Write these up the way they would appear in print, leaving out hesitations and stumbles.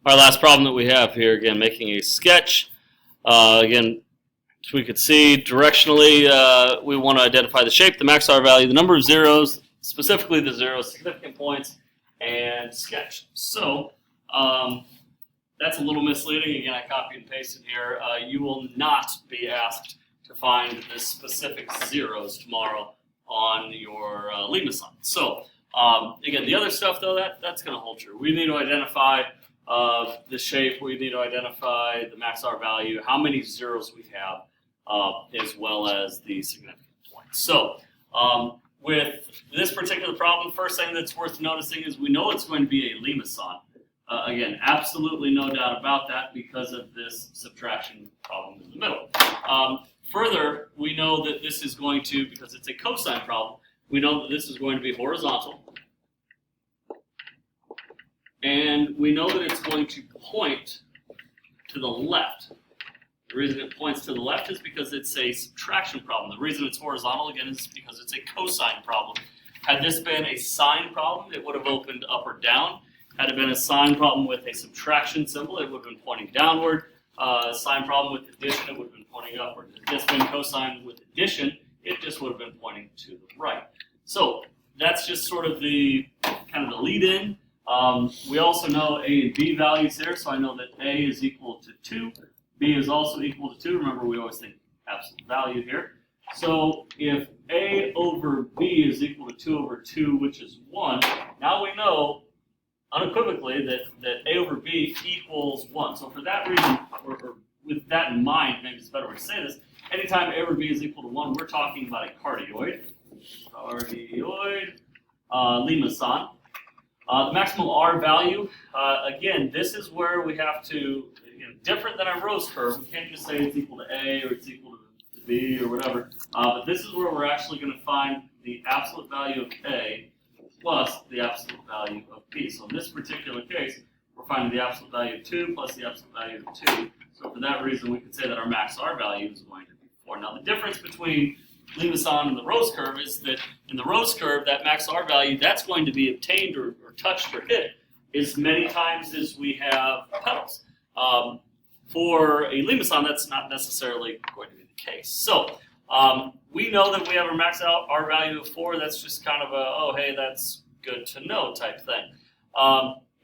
Our last problem that we have here, again, making a sketch. Again, as we could see directionally, we want to identify the shape, the max R value, the number of zeros, specifically the zeros, significant points, and sketch. So that's a little misleading. Again, I copied and pasted here. You will not be asked to find the specific zeros tomorrow on your Limason. So again, the other stuff though, that's going to hold true. We need to identify the shape. We need to identify the max R value, how many zeros we have, as well as the significant points. So with this particular problem, first thing that's worth noticing is we know it's going to be a Limason. Again, absolutely no doubt about that because of this subtraction problem in the middle. Further, we know that this is going to, because it's a cosine problem, we know that this is going to be horizontal. And we know that it's going to point to the left. The reason it points to the left is because it's a subtraction problem. The reason it's horizontal, again, is because it's a cosine problem. Had this been a sine problem, it would have opened up or down. Had it been a sine problem with a subtraction symbol, it would have been pointing downward. Sine problem with addition, it would have been pointing upward. Had this been cosine with addition, it just would have been pointing to the right. So that's just sort of the kind of the lead-in. We also know A and B values here, so I know that A is equal to 2. B is also equal to 2. Remember, we always think absolute value here. So if A over B is equal to 2 over 2, which is 1, now we know unequivocally that A over B equals 1. So for that reason, or with that in mind, maybe it's a better way to say this, anytime A over B is equal to 1, we're talking about a cardioid. Limason. The maximum R value, again, this is where we have to, different than our Rose curve, we can't just say it's equal to A or it's equal to B or whatever, but this is where we're actually going to find the absolute value of A plus the absolute value of B. So in this particular case, we're finding the absolute value of 2 plus the absolute value of 2. So for that reason, we could say that our max R value is going to be 4. Now the difference between Limason and the Rose curve is that in the Rose curve, that max R value, that's going to be obtained or touched or hit as many times as we have petals. For a Limason, that's not necessarily going to be the case. So we know that we have a max R value of 4. That's just kind of a, oh, hey, that's good to know type thing.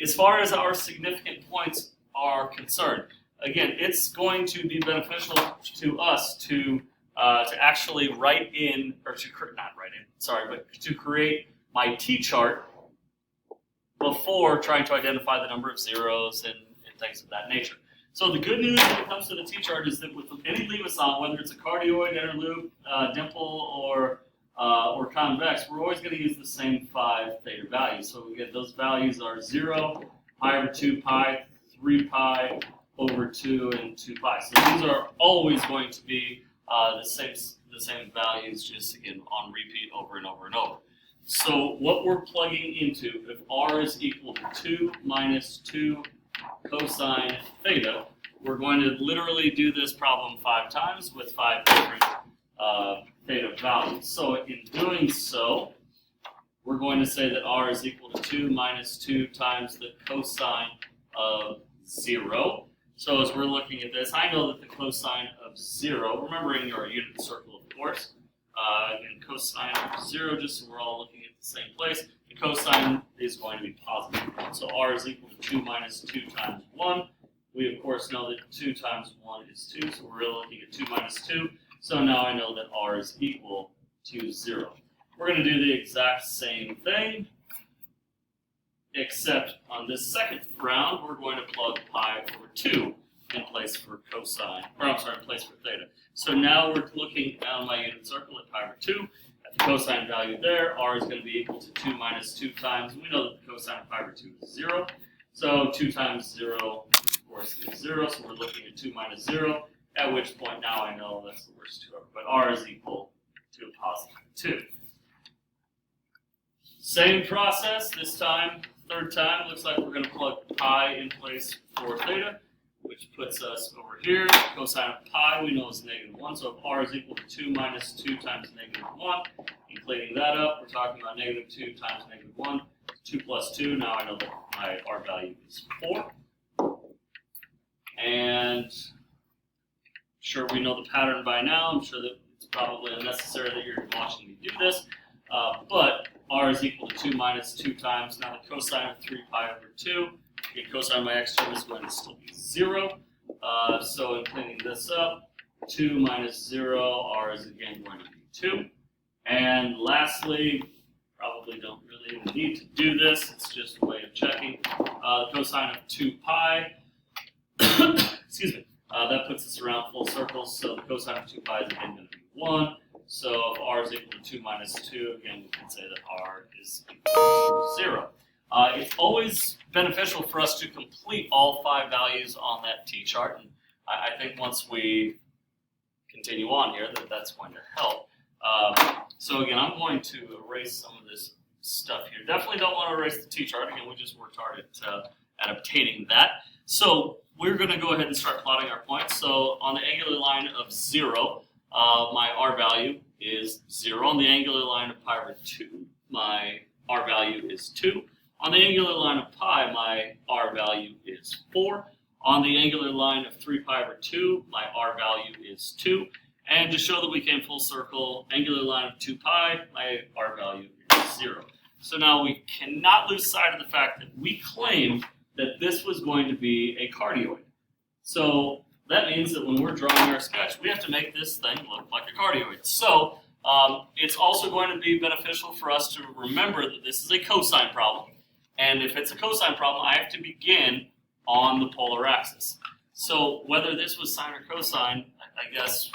As far as our significant points are concerned, again, it's going to be beneficial to us to actually write in, or to not write in, sorry, but to create my T-chart before trying to identify the number of zeros and things of that nature. So the good news when it comes to the T-chart is that with any Limason, whether it's a cardioid, inner loop, dimple, or convex, we're always going to use the same 5 theta values. So we get those values are 0, pi over 2 pi, 3 pi over 2, and 2 pi. So these are always going to be the same values, just again on repeat over and over and over. So what we're plugging into, if R is equal to 2 minus 2 cosine theta, we're going to literally do this problem 5 times with 5 different theta values. So in doing so, we're going to say that R is equal to 2 minus 2 times the cosine of 0. So as we're looking at this, I know that the cosine of 0, remembering your unit circle, of course, and cosine of 0, just so we're all looking at the same place, the cosine is going to be positive. So R is equal to 2 minus 2 times 1. We, of course, know that 2 times 1 is 2, so we're looking at 2 minus 2. So now I know that R is equal to 0. We're going to do the exact same thing, except on this second round, we're going to plug pi over 2 in place for cosine, or I'm sorry, in place for theta. So now we're looking on my unit circle at pi over 2. At the cosine value there, R is going to be equal to 2 minus 2 times. We know that the cosine of pi over 2 is 0. So 2 times 0, of course, is 0. So we're looking at 2 minus 0, at which point now I know that's the worst 2 ever. But R is equal to a positive 2. Same process, this time, third time, looks like we're going to plug pi in place for theta, which puts us over here. Cosine of pi we know is -1, so if R is equal to 2 minus 2 times -1, and cleaning that up, we're talking about -2 times -1, 2 plus 2, now I know that my R value is 4. And I'm sure we know the pattern by now. I'm sure that it's probably unnecessary that you're watching me do this. But r is equal to 2 minus 2 times, now the cosine of 3 pi over 2. Okay, cosine of my x term is going to still be 0. So in cleaning this up, 2 minus 0, r is again going to be 2. And lastly, probably don't really even need to do this, it's just a way of checking. The cosine of 2 pi, excuse me, that puts us around full circles, so the cosine of 2 pi is again going to be 1. So if r is equal to 2 minus 2, again, we can say that r is equal to 0. It's always beneficial for us to complete all 5 values on that t-chart, and I think once we continue on here, that's going to help. So again, I'm going to erase some of this stuff here. Definitely don't want to erase the t-chart. Again, we just worked hard at obtaining that. So we're going to go ahead and start plotting our points. So on the angular line of 0, my r value is 0. On the angular line of pi over 2, my r value is 2. On the angular line of pi, my r value is 4. On the angular line of 3 pi over 2, my r value is 2. And to show that we came full circle, angular line of 2 pi, my r value is 0. So now we cannot lose sight of the fact that we claimed that this was going to be a cardioid. So that means that when we're drawing our sketch, we have to make this thing look like a cardioid. So it's also going to be beneficial for us to remember that this is a cosine problem. And if it's a cosine problem, I have to begin on the polar axis. So whether this was sine or cosine, I guess,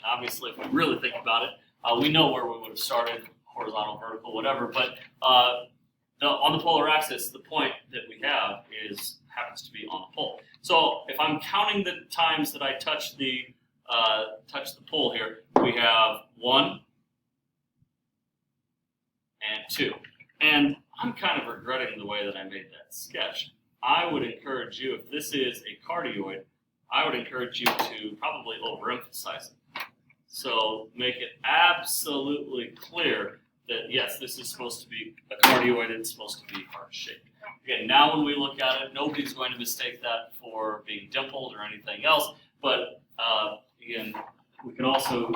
obviously, if we really think about it, we know where we would have started, horizontal, vertical, whatever. But on the polar axis, the point that we have happens to be on the pole. So if I'm counting the times that I touch the pole here, we have 1 and 2. And I'm kind of regretting the way that I made that sketch. I would encourage you, if this is a cardioid, I would encourage you to probably overemphasize it. So make it absolutely clear that, yes, this is supposed to be a cardioid, it's supposed to be heart-shaped. Again, now when we look at it, nobody's going to mistake that for being dimpled or anything else, but again, we could also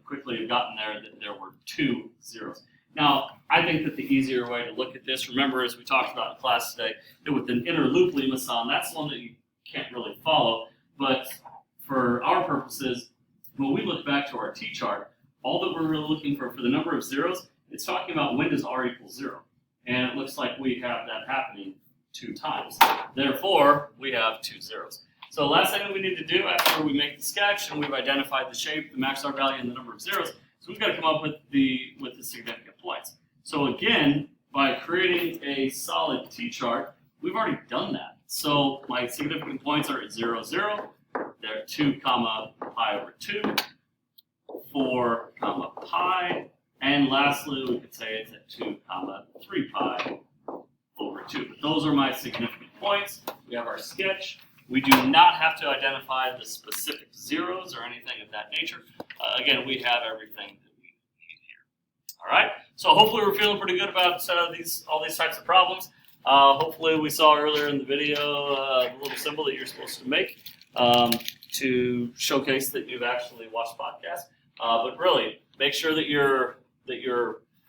quickly have gotten there that there were 2 zeros. Now, I think that the easier way to look at this, remember as we talked about in class today, that with an inner loop limacon, that's one that you can't really follow, but for our purposes, when we look back to our t-chart, all that we're really looking for the number of zeros, it's talking about when does r equal 0. And it looks like we have that happening 2 times. Therefore, we have 2 zeros. So last thing that we need to do after we make the sketch and we've identified the shape, the max r value, and the number of zeros, so we've got to come up with the significant points. So again, by creating a solid t-chart, we've already done that. So my significant points are at 0, 0. They're 2 comma pi over 2, 4 comma pi, and lastly we could say it's at 2 comma 3 pi over 2. But those are my significant points. We have our sketch. We do not have to identify the specific zeros or anything of that nature. Again, we have everything that we need here. All right. So hopefully we're feeling pretty good about all these types of problems. Hopefully we saw earlier in the video the little symbol that you're supposed to make to showcase that you've actually watched the podcast. But really, make sure that you're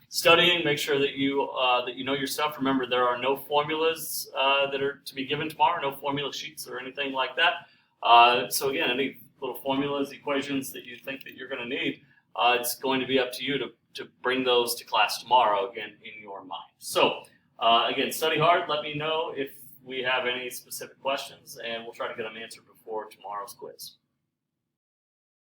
studying. Make sure that you know your stuff. Remember, there are no formulas that are to be given tomorrow. No formula sheets or anything like that. So again, any little formulas, equations that you think that you're going to need, it's going to be up to you to bring those to class tomorrow. Again, in your mind. So again, study hard. Let me know if we have any specific questions, and we'll try to get them answered before tomorrow's quiz.